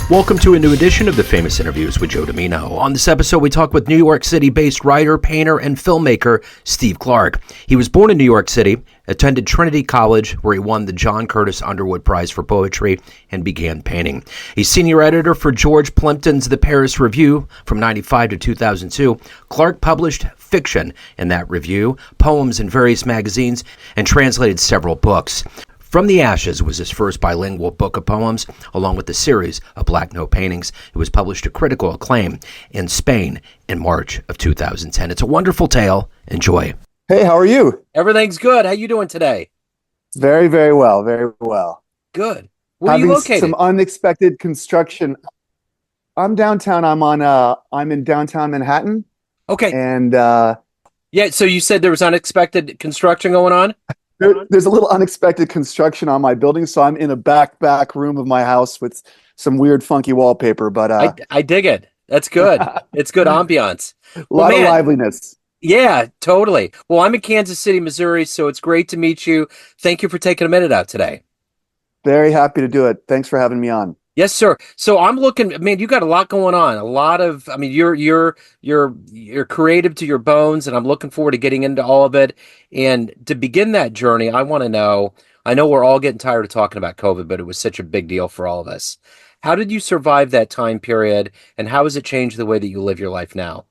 Welcome to a new edition of the Famous Interviews with Joe Dimino. On this episode, we talk with New York City-based writer, painter, and filmmaker Steve Clark. He was born in New York City, attended Trinity College, where he won the John Curtis Underwood Prize for Poetry, and began painting. He's senior editor for George Plimpton's The Paris Review from 1995 to 2002. Clark published fiction in that review, poems in various magazines, and translated several books. From the Ashes was his first bilingual book of poems, along with a series of Black Note paintings. It was published to critical acclaim in Spain in March of 2010. It's a wonderful tale. Enjoy. Hey, how are you? Everything's good. How you doing today? Very, very well. Very well. Good. Where are you located? Some unexpected construction. I'm downtown. I'm in downtown Manhattan. Okay. And yeah, so you said there was unexpected construction going on? There's a little unexpected construction on my building, so I'm in a back room of my house with some weird, funky wallpaper. But I dig it. That's good. It's good ambiance. A lot of liveliness. Yeah, totally. Well, I'm in Kansas City, Missouri, so it's great to meet you. Thank you for taking a minute out today. Very happy to do it. Thanks for having me on. Yes, sir. So I'm looking, man, you got a lot going on. A lot of, I mean, you're creative to your bones, and I'm looking forward to getting into all of it. And to begin that journey, I want to know, I know we're all getting tired of talking about COVID, but it was such a big deal for all of us. How did you survive that time period, and how has it changed the way that you live your life now?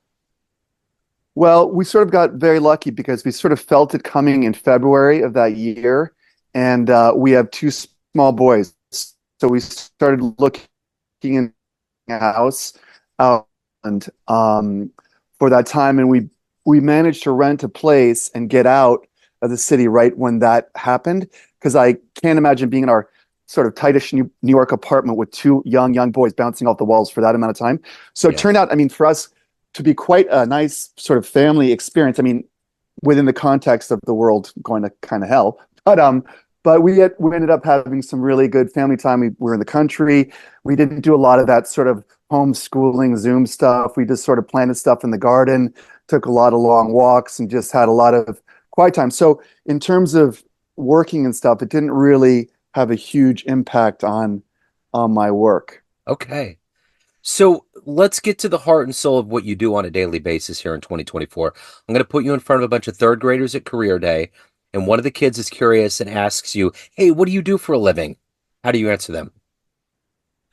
Well, we sort of got very lucky because we sort of felt it coming in February of that year. And we have two small boys. So we started looking in a house and for that time, and we managed to rent a place and get out of the city right when that happened, because I can't imagine being in our sort of tightish New York apartment with two young boys bouncing off the walls for that amount of time. So It turned out, I mean, for us to be quite a nice sort of family experience. I mean, within the context of the world going to kind of hell, but we ended up having some really good family time. We were in the country. We didn't do a lot of that sort of homeschooling Zoom stuff. We just sort of planted stuff in the garden, took a lot of long walks, and just had a lot of quiet time. So in terms of working and stuff, it didn't really have a huge impact on my work. Okay. So let's get to the heart and soul of what you do on a daily basis here in 2024. I'm going to put you in front of a bunch of third graders at Career Day. And one of the kids is curious and asks you, hey, what do you do for a living? How do you answer them?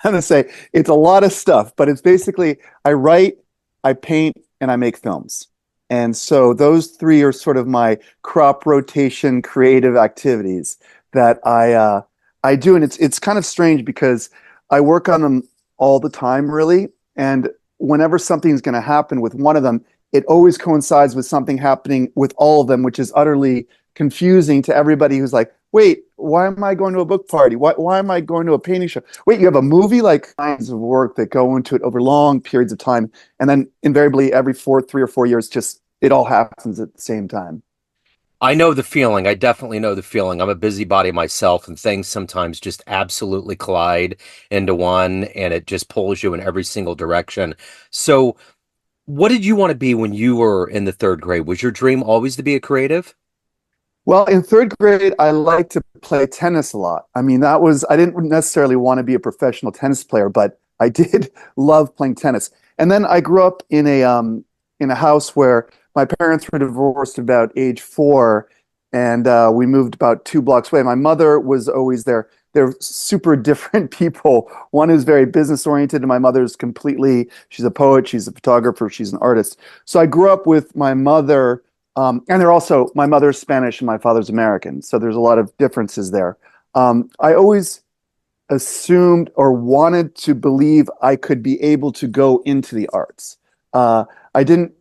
I'm going to say it's a lot of stuff, but it's basically I write, I paint, and I make films. And so those three are sort of my crop rotation creative activities that I do. And it's kind of strange because I work on them all the time, really. And whenever something's going to happen with one of them, it always coincides with something happening with all of them, which is utterly confusing to everybody who's like, wait, why am I going to a book party? Why am I going to a painting show? Wait, you have a movie? Like kinds of work that go into it over long periods of time. And then invariably every 3 or 4 years, just it all happens at the same time. I know the feeling. I definitely know the feeling. I'm a busybody myself, and things sometimes just absolutely collide into one, and it just pulls you in every single direction. So what did you want to be when you were in the third grade? Was your dream always to be a creative? Well, in third grade, I liked to play tennis a lot. I mean, I didn't necessarily want to be a professional tennis player, but I did love playing tennis. And then I grew up in a house where my parents were divorced about age 4, and we moved about 2 blocks away. My mother was always there. They're super different people. One is very business oriented, and my mother's she's a poet, she's a photographer, she's an artist. So I grew up with my mother. And my mother's Spanish and my father's American. So there's a lot of differences there. I always assumed or wanted to believe I could be able to go into the arts. I didn't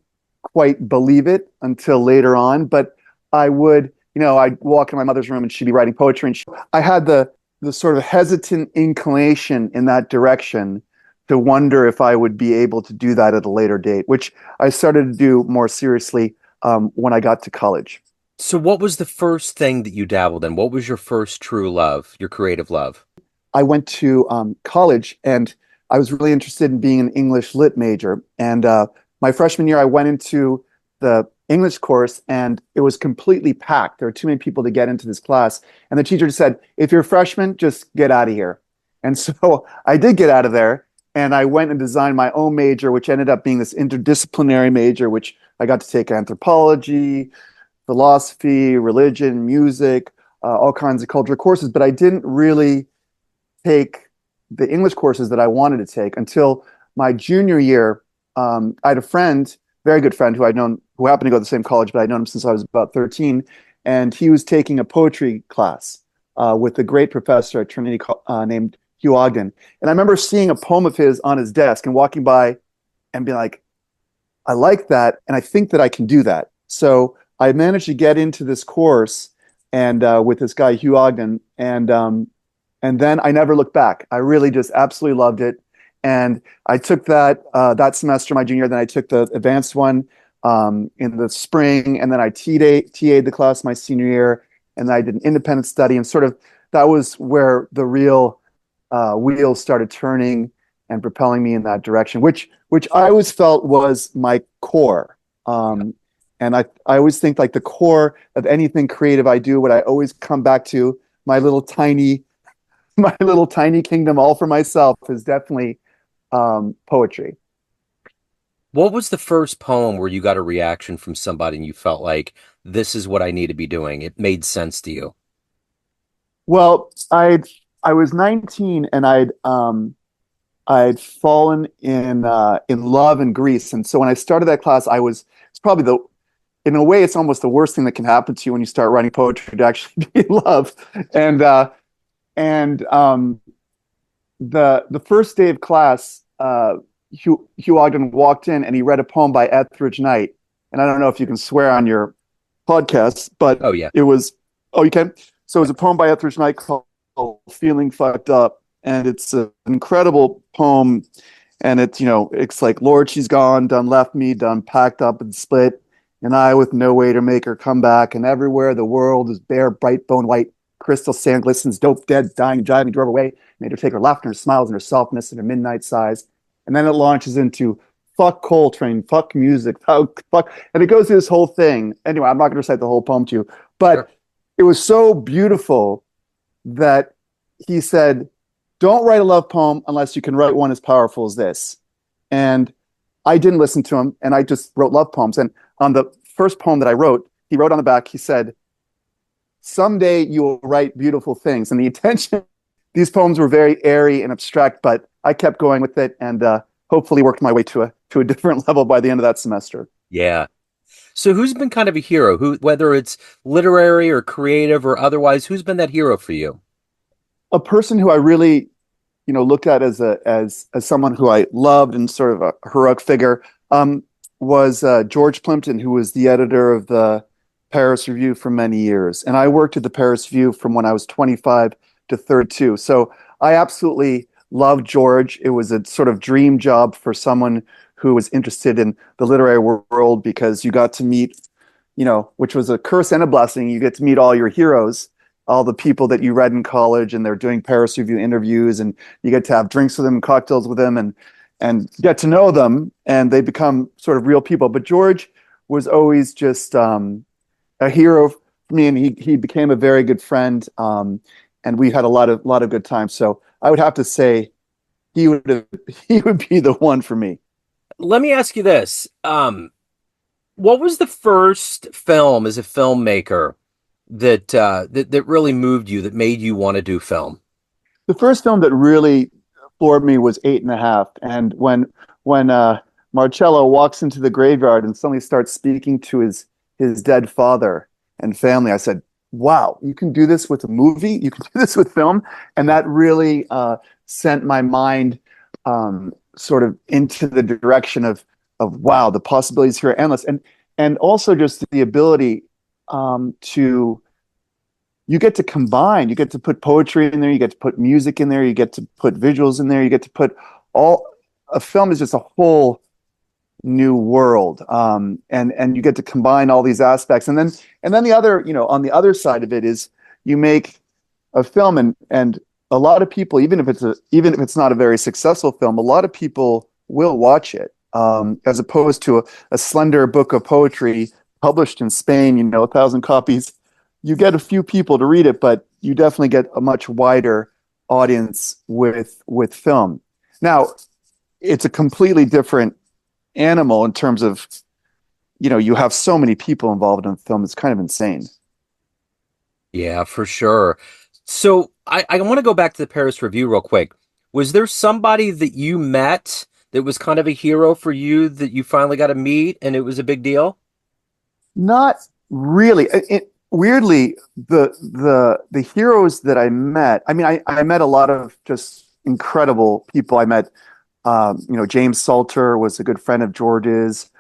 quite believe it until later on, but I'd walk in my mother's room and she'd be writing poetry. And I had the sort of hesitant inclination in that direction to wonder if I would be able to do that at a later date, which I started to do more seriously when I got to college. So what was the first thing that you dabbled in? What was your first true love, your creative love? I went to college, and I was really interested in being an English lit major. And my freshman year, I went into the English course, and it was completely packed. There were too many people to get into this class. And the teacher just said, if you're a freshman, just get out of here. And so I did get out of there. and I went and designed my own major, which ended up being this interdisciplinary major, which I got to take anthropology, philosophy, religion, music, all kinds of culture courses. But I didn't really take the English courses that I wanted to take until my junior year. I had a friend, very good friend, who I'd known, who happened to go to the same college, but I'd known him since I was about 13, and he was taking a poetry class with a great professor at Trinity named Hugh Ogden. And I remember seeing a poem of his on his desk and walking by and being like, I like that, and I think that I can do that. So I managed to get into this course and with this guy Hugh Ogden, and then I never looked back. I really just absolutely loved it, and I took that that semester my junior year. Then I took the advanced one in the spring, and then I TA'd the class my senior year, and then I did an independent study, and sort of that was where the real wheels started turning and propelling me in that direction, which I always felt was my core. And I always think like the core of anything creative I do, what I always come back to, my little tiny kingdom all for myself, is definitely poetry. What was the first poem where you got a reaction from somebody and you felt like this is what I need to be doing? It made sense to you. Well, I was 19 and I'd fallen in love in Greece, and so when I started that class, it's probably the in a way it's almost the worst thing that can happen to you when you start writing poetry, to actually be in love. And the first day of class, Hugh Ogden walked in and he read a poem by Etheridge Knight. And I don't know if you can swear on your podcast, but Oh yeah. it was, oh, you can? So it was a poem by Etheridge Knight called Feeling Fucked Up. And it's an incredible poem. And it's, it's like, Lord, she's gone, done left me, done packed up and split. And I with no way to make her come back. And everywhere the world is bare, bright, bone white. Crystal sand glistens, dope, dead, dying, driving, drove away. Made her take her laughter, her smiles, and her softness, and her midnight sighs. And then it launches into fuck Coltrane, fuck music, fuck. And it goes through this whole thing. Anyway, I'm not going to recite the whole poem to you. But Sure. It was so beautiful that he said, don't write a love poem unless you can write one as powerful as this. And I didn't listen to him, and I just wrote love poems. And on the first poem that I wrote, he wrote on the back, he said, someday you will write beautiful things. And the intention, these poems were very airy and abstract, but I kept going with it and hopefully worked my way to a different level by the end of that semester. Yeah. So who's been kind of a hero? Who, whether it's literary or creative or otherwise, who's been that hero for you? A person who I really, looked at as someone who I loved and sort of a heroic figure, was George Plimpton, who was the editor of the Paris Review for many years. And I worked at the Paris Review from when I was 25 to 32. So I absolutely loved George. It was a sort of dream job for someone who was interested in the literary world, because you got to meet, which was a curse and a blessing. You get to meet all your heroes, all the people that you read in college, and they're doing Paris Review interviews, and you get to have drinks with them, cocktails with them, and get to know them, and they become sort of real people. But George was always just a hero for me, and he became a very good friend, and we had a lot of good times. So I would have to say he would be the one for me. Let me ask you this. What was the first film as a filmmaker that really moved you, that made you want to do film? The first film that really floored me was 8.5. And when Marcello walks into the graveyard and suddenly starts speaking to his dead father and family, I said, wow, you can do this with a movie, you can do this with film. And that really sent my mind sort of into the direction of wow, the possibilities here are endless. And also just the ability to, you get to combine, you get to put poetry in there, you get to put music in there, you get to put visuals in there, you get to put a film is just a whole new world. And you get to combine all these aspects. And then the other, on the other side of it is you make a film, and a lot of people, even if it's not a very successful film, a lot of people will watch it, as opposed to a slender book of poetry published in Spain, 1,000 copies. You get a few people to read it, but you definitely get a much wider audience with film. Now, it's a completely different animal in terms of, you have so many people involved in film. It's kind of insane. Yeah, for sure. So I want to go back to the Paris Review real quick. Was there somebody that you met that was kind of a hero for you that you finally got to meet and it was a big deal? Not really. Weirdly, the heroes that I met, I mean, I met a lot of just incredible people. I met, James Salter was a good friend of George's.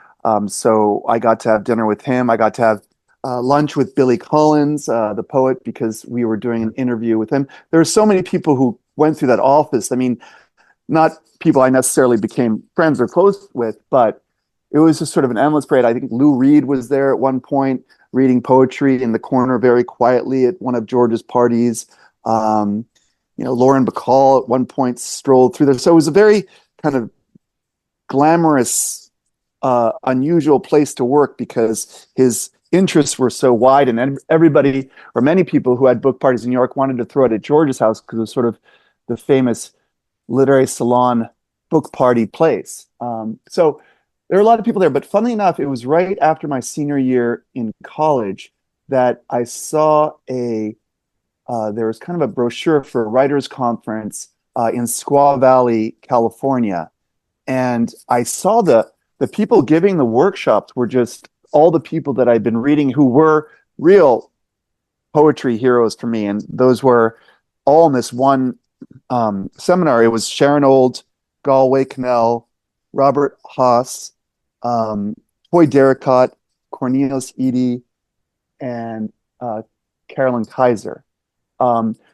So I got to have dinner with him. I got to have lunch with Billy Collins, the poet, because we were doing an interview with him. There are so many people who went through that office. I mean, not people I necessarily became friends or close with, but it was just sort of an endless parade. I think Lou Reed was there at one point reading poetry in the corner very quietly at one of George's parties. Lauren Bacall at one point strolled through there. So it was a very kind of glamorous, unusual place to work because his interests were so wide, and everybody or many people who had book parties in New York wanted to throw it at George's house because it was sort of the famous literary salon book party place. So there were a lot of people there, but funnily enough, it was right after my senior year in college that I saw there was kind of a brochure for a writers conference in Squaw Valley, California. And I saw the people giving the workshops were just all the people that I'd been reading who were real poetry heroes for me. And those were all in this one seminar. It was Sharon Old, Galway Cannell, Robert Haas, Toy Derricott, Cornelius Eady, and Carolyn Kaiser.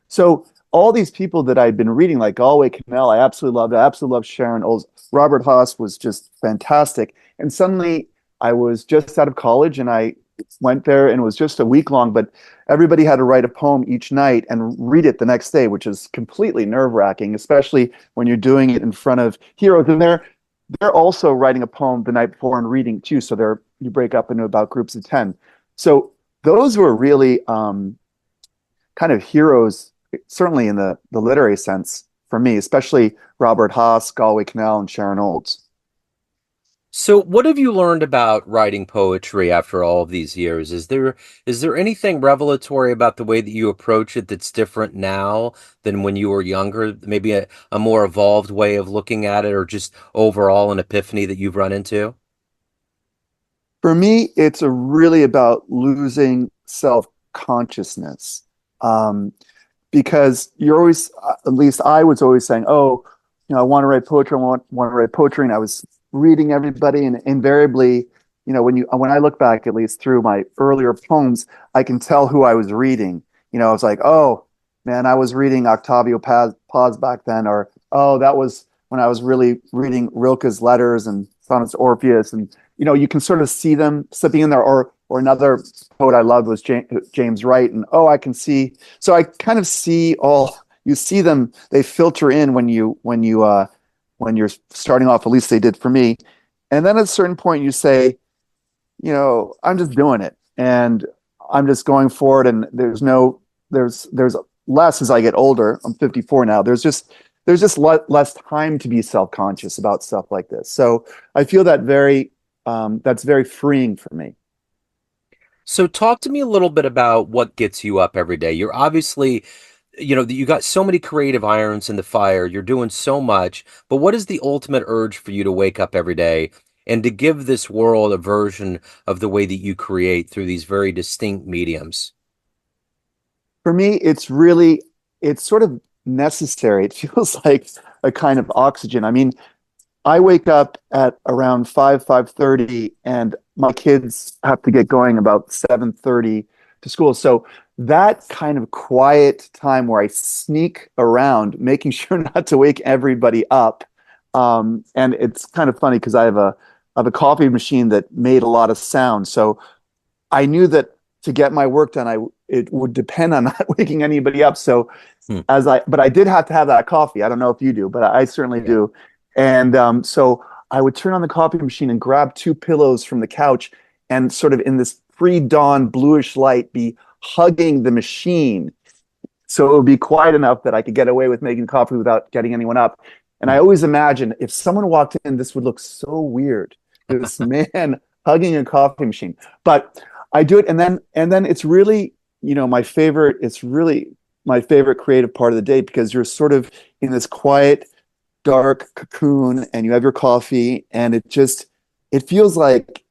So all these people that I'd been reading, like Galway Cannell, I absolutely loved. I absolutely loved Sharon Old. Robert Haas was just fantastic. And suddenly I was just out of college and I went there and it was just a week long, but everybody had to write a poem each night and read it the next day, which is completely nerve-wracking, especially when you're doing it in front of heroes. And they're also writing a poem the night before and reading too. So you break up into about groups of 10. So those were really kind of heroes, certainly in the literary sense for me, especially Robert Haas, Galway Cannell, and Sharon Olds. So what have you learned about writing poetry after all of these years? Is there anything revelatory about the way that you approach it that's different now than when you were younger? Maybe a more evolved way of looking at it, or just overall an epiphany that you've run into? For me, it's really about losing self-consciousness. Because you're always, at least I was always saying, oh, I want to write poetry, want to write poetry. And I was reading everybody, and invariably, when I look back, at least through my earlier poems, I can tell who I was reading. I was like, oh man, I was reading Octavio Paz back then, or oh, that was when I was really reading Rilke's letters and Sonnets to Orpheus, and you can sort of see them slipping in there. Or another poet I loved was James Wright, and oh, I can see. So I kind of see all. You see them; they filter in when you're starting off. At least they did for me. And then at a certain point, you say, I'm just doing it, and I'm just going for it. And there's less as I get older. I'm 54 now. There's just less time to be self-conscious about stuff like this. So I feel that that's very freeing for me. So talk to me a little bit about what gets you up every day. You're obviously, you got so many creative irons in the fire. You're doing so much, but what is the ultimate urge for you to wake up every day and to give this world a version of the way that you create through these very distinct mediums? For me, it's sort of necessary. It feels like a kind of oxygen. I mean, I wake up at around 5:30, and my kids have to get going about 7:30 to school. So that kind of quiet time where I sneak around, making sure not to wake everybody up. And it's kind of funny because I have a coffee machine that made a lot of sound. So I knew that to get my work done, it would depend on not waking anybody up. So Hmm. but I did have to have that coffee. I don't know if you do, but I certainly Yeah. do. And so I would turn on the coffee machine and grab two pillows from the couch and sort of in this pre-dawn bluish light be hugging the machine. So it would be quiet enough that I could get away with making coffee without getting anyone up. And I always imagine if someone walked in, this would look so weird. This man hugging a coffee machine. But I do it, and then it's really, my favorite. It's really my favorite creative part of the day because you're sort of in this quiet, dark cocoon, and you have your coffee, and it feels like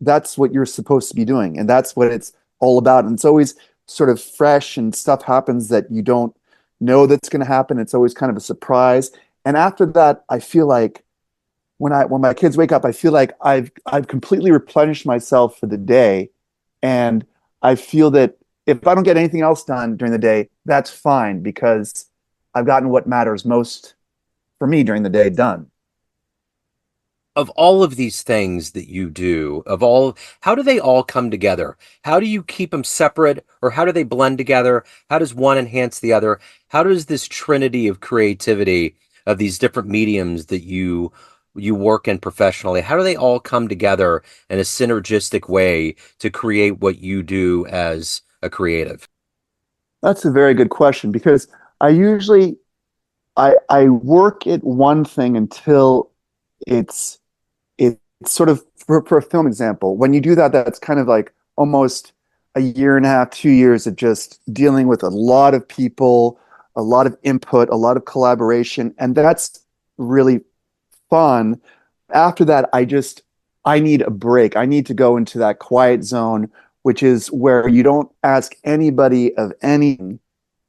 that's what you're supposed to be doing, and that's what it's all about. And it's always sort of fresh, and stuff happens that you don't know that's going to happen. It's always kind of a surprise. And after that, I feel like when my kids wake up, I feel like I've completely replenished myself for the day, and I feel that if I don't get anything else done during the day, that's fine because I've gotten what matters most for me during the day done. Of all of these things that you do, how do they all come together? How do you keep them separate, or how do they blend together? How does one enhance the other? How does this trinity of creativity of these different mediums that you work in professionally, how do they all come together in a synergistic way to create what you do as a creative? That's a very good question because I usually I work at one thing until it's it's sort of for a film example. When you do that, that's kind of like almost a year and a half, 2 years of just dealing with a lot of people, a lot of input, a lot of collaboration, and that's really fun. After that, I need a break. I need to go into that quiet zone, which is where you don't ask anybody of anything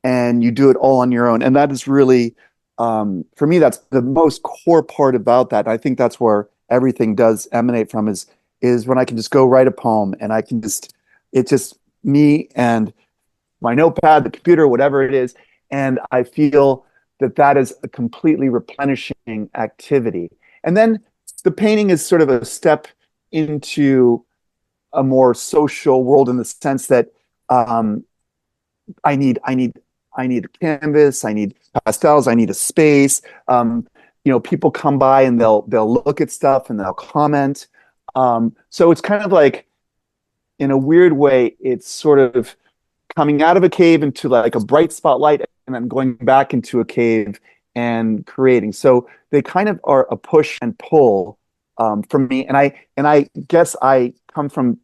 and you do it all on your own. And that is really, for me, that's the most core part about that. I think that's where everything does emanate from is when I can just go write a poem and it's just me and my notepad, the computer, whatever it is. And I feel that that is a completely replenishing activity. And then the painting is sort of a step into a more social world in the sense that um, I need I need I need a canvas, I need pastels, I need a space. People come by and they'll look at stuff and they'll comment. So it's kind of like in a weird way, it's sort of coming out of a cave into like a bright spotlight and then going back into a cave and creating. So they kind of are a push and pull for me. And I guess I come from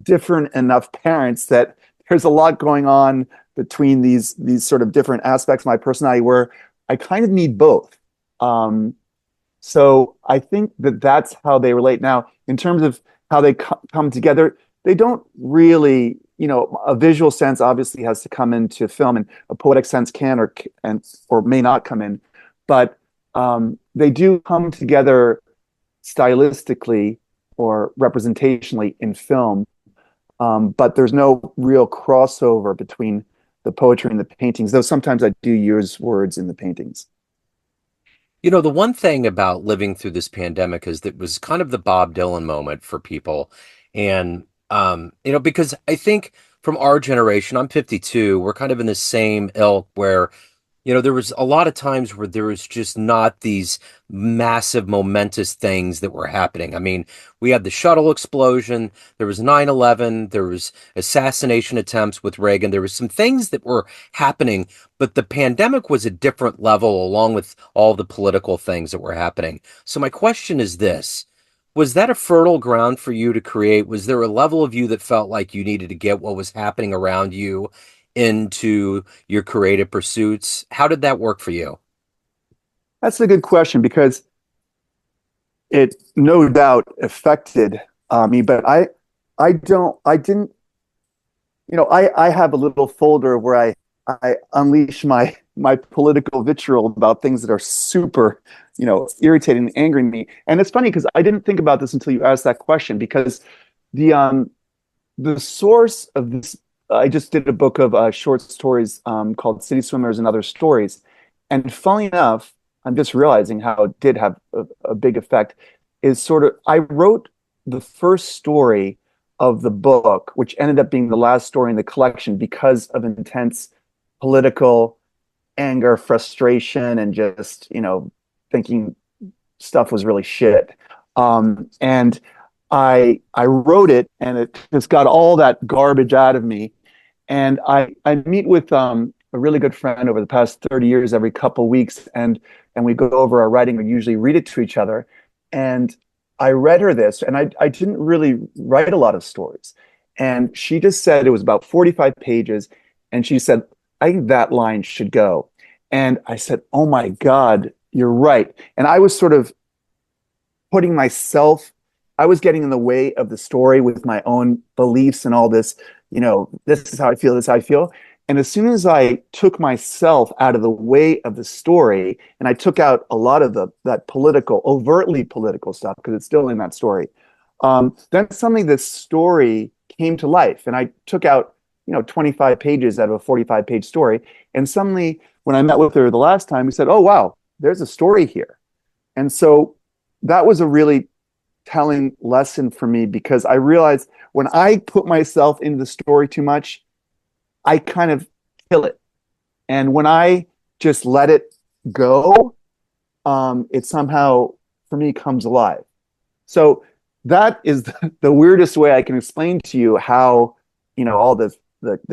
different enough parents that there's a lot going on between these sort of different aspects of my personality where I kind of need both. Um, so I think that that's how they relate. Now, in terms of how they come together, they don't really, a visual sense obviously has to come into film, and a poetic sense can or may not come in, but they do come together stylistically or representationally in film. But there's no real crossover between the poetry and the paintings, though sometimes I do use words in the paintings. The one thing about living through this pandemic is that it was kind of the Bob Dylan moment for people. And, because I think from our generation, I'm 52, we're kind of in the same ilk where there was a lot of times where there was just not these massive, momentous things that were happening. I mean, we had the shuttle explosion, there was 9/11, there was assassination attempts with Reagan, there was some things that were happening, but the pandemic was a different level along with all the political things that were happening. So my question is this. Was that a fertile ground for you to create? Was there a level of you that felt like you needed to get what was happening around you into your creative pursuits? How did that work for you? That's a good question because it no doubt affected me, but I didn't, I have a little folder where I unleash my political vitriol about things that are super, irritating and angering me. And it's funny because I didn't think about this until you asked that question because the source of this, I just did a book of short stories called City Swimmers and Other Stories. And funny enough, I'm just realizing how it did have a big effect. Is sort of, I wrote the first story of the book, which ended up being the last story in the collection because of intense political anger, frustration, and just, thinking stuff was really shit. And I wrote it and it just got all that garbage out of me. And I meet with a really good friend over the past 30 years every couple weeks, and we go over our writing. We usually read it to each other. And I read her this, and I didn't really write a lot of stories. And she just said it was about 45 pages. And she said, I think that line should go. And I said, oh my God, you're right. And I was sort of putting myself, I was getting in the way of the story with my own beliefs and all this, this is how I feel, this is how I feel. And as soon as I took myself out of the way of the story, and I took out a lot of that political, overtly political stuff, because it's still in that story, then suddenly this story came to life. And I took out, 25 pages out of a 45-page story. And suddenly, when I met with her the last time, we said, oh, wow, there's a story here. And so that was a really telling lesson for me, because I realized when I put myself into the story too much, I kind of kill it. And when I just let it go, it somehow, for me, comes alive. So that is the weirdest way I can explain to you how, all the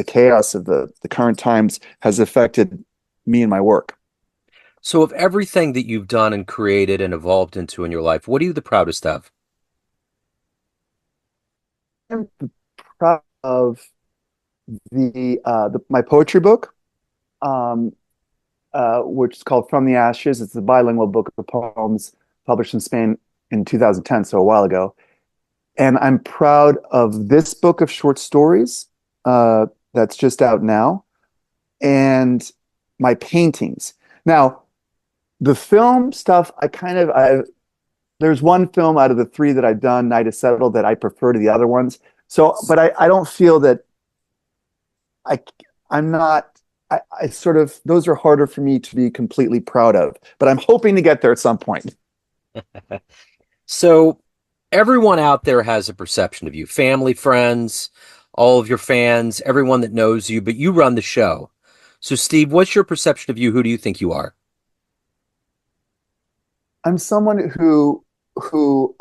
chaos of the current times has affected me and my work. So, of everything that you've done and created and evolved into in your life, what are you the proudest of? I'm proud of my poetry book, um, which is called From the Ashes. It's a bilingual book of poems published in Spain in 2010, so a while ago. And I'm proud of this book of short stories that's just out now, and my paintings. Now, the film stuff, there's one film out of the three that I've done, Night is Settled, that I prefer to the other ones. So, but I don't feel that I I'm not I sort of, those are harder for me to be completely proud of, but I'm hoping to get there at some point. So, everyone out there has a perception of you, family, friends, all of your fans, everyone that knows you, but you run the show. So, Steve, what's your perception of you? Who do you think you are? I'm someone who who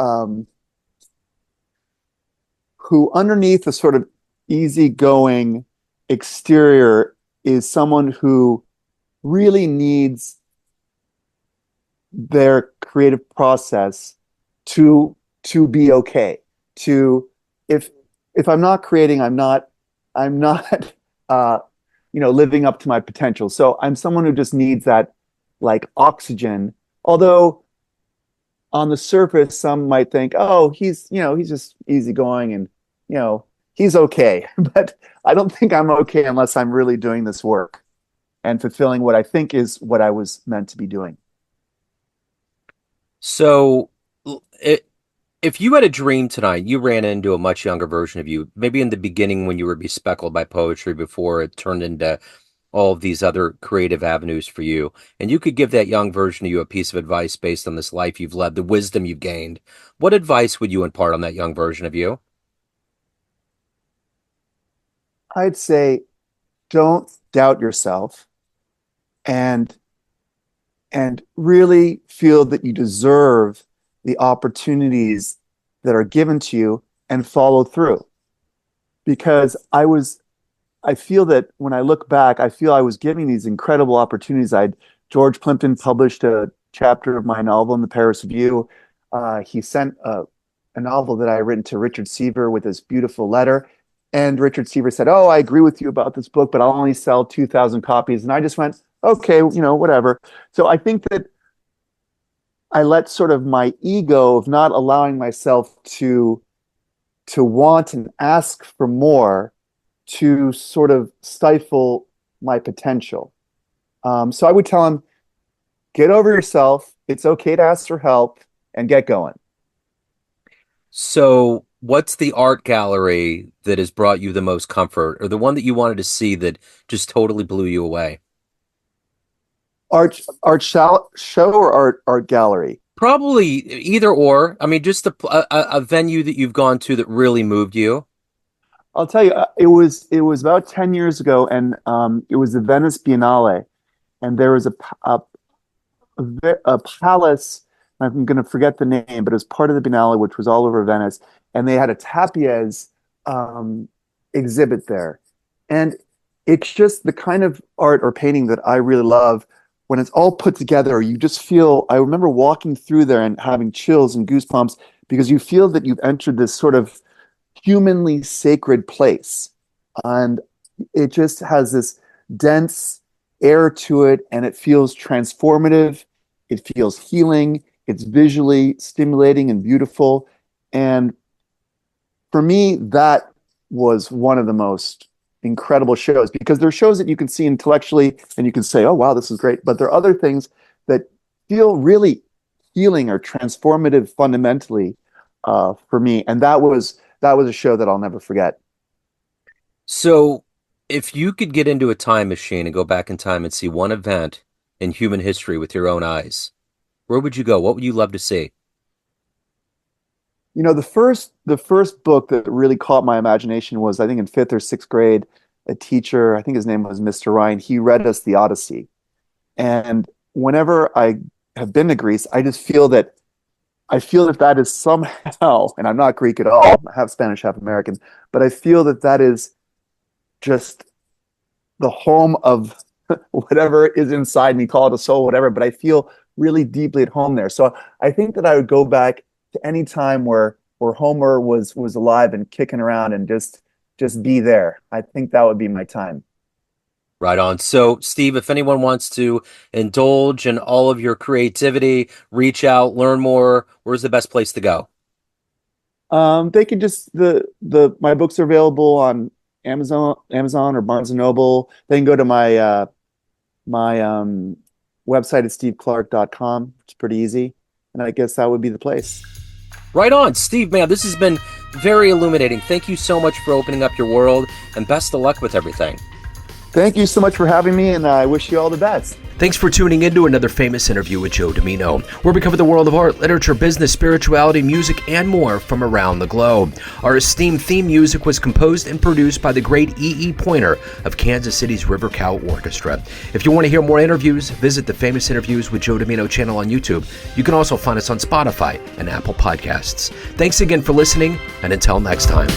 underneath a sort of easygoing exterior is someone who really needs their creative process to be okay. To if if I'm not creating, I'm not uh living up to my potential. So I'm someone who just needs that, like, oxygen. Although on the surface, some might think, oh, he's just easygoing, and you know, he's okay. But I don't think I'm okay unless I'm really doing this work and fulfilling what I think is what I was meant to be doing. So, if you had a dream tonight, you ran into a much younger version of you, maybe in the beginning when you were bespeckled by poetry before it turned into all of these other creative avenues for you, and you could give that young version of you a piece of advice based on this life you've led, the wisdom you've gained, what advice would you impart on that young version of you? I'd say don't doubt yourself, and really feel that you deserve the opportunities that are given to you, and follow through. Because I feel that when I look back, I feel I was given these incredible opportunities. George Plimpton published a chapter of my novel in the Paris Review. He sent a novel that I had written to Richard Seaver with this beautiful letter. And Richard Seaver said, oh, I agree with you about this book, but I'll only sell 2,000 copies. And I just went, okay, whatever. So I think that I let sort of my ego of not allowing myself to want and ask for more, to sort of stifle my potential. So I would tell him, get over yourself. It's okay to ask for help, and get going. So, what's the art gallery that has brought you the most comfort, or the one that you wanted to see that just totally blew you away? Show or art gallery? Probably either or. I mean, just a venue that you've gone to that really moved you. I'll tell you, it was about 10 years ago, and it was the Venice Biennale, and there was a palace. I'm going to forget the name, but it was part of the Biennale, which was all over Venice, and they had a Tapies exhibit there, and it's just the kind of art or painting that I really love. When it's all put together, you just feel, I remember walking through there and having chills and goosebumps because you feel that you've entered this sort of humanly sacred place. And it just has this dense air to it, and it feels transformative. It feels healing. It's visually stimulating and beautiful. And for me, that was one of the most incredible shows, because there are shows that you can see intellectually and you can say, oh, wow, this is great. But there are other things that feel really healing or transformative fundamentally for me. And that was a show that I'll never forget. So, if you could get into a time machine and go back in time and see one event in human history with your own eyes, where would you go? What would you love to see? You know, the first book that really caught my imagination was, I think, in fifth or sixth grade. A teacher, I think his name was Mr. Ryan, he read us the Odyssey. And whenever I have been to Greece, I feel that that is somehow, and I'm not Greek at all, I have Spanish, half American, but I feel that that is just the home of whatever is inside me, call it a soul, whatever, but I feel really deeply at home there. So I think that I would go back to any time where Homer was alive and kicking around and just be there. I think that would be my time. Right on. So, Steve, if anyone wants to indulge in all of your creativity, reach out, learn more, where's the best place to go? They can just my books are available on Amazon or Barnes and Noble. They can go to my website at steveclark.com. It's pretty easy, and I guess that would be the place. Right on. Steve, man, this has been very illuminating. Thank you so much for opening up your world, and best of luck with everything. Thank you so much for having me, and I wish you all the best. Thanks for tuning in to another famous interview with Joe Dimino, where we cover the world of art, literature, business, spirituality, music, and more from around the globe. Our esteemed theme music was composed and produced by the great E.E. Pointer of Kansas City's River Cow Orchestra. If you want to hear more interviews, visit the Famous Interviews with Joe Dimino channel on YouTube. You can also find us on Spotify and Apple Podcasts. Thanks again for listening, and until next time.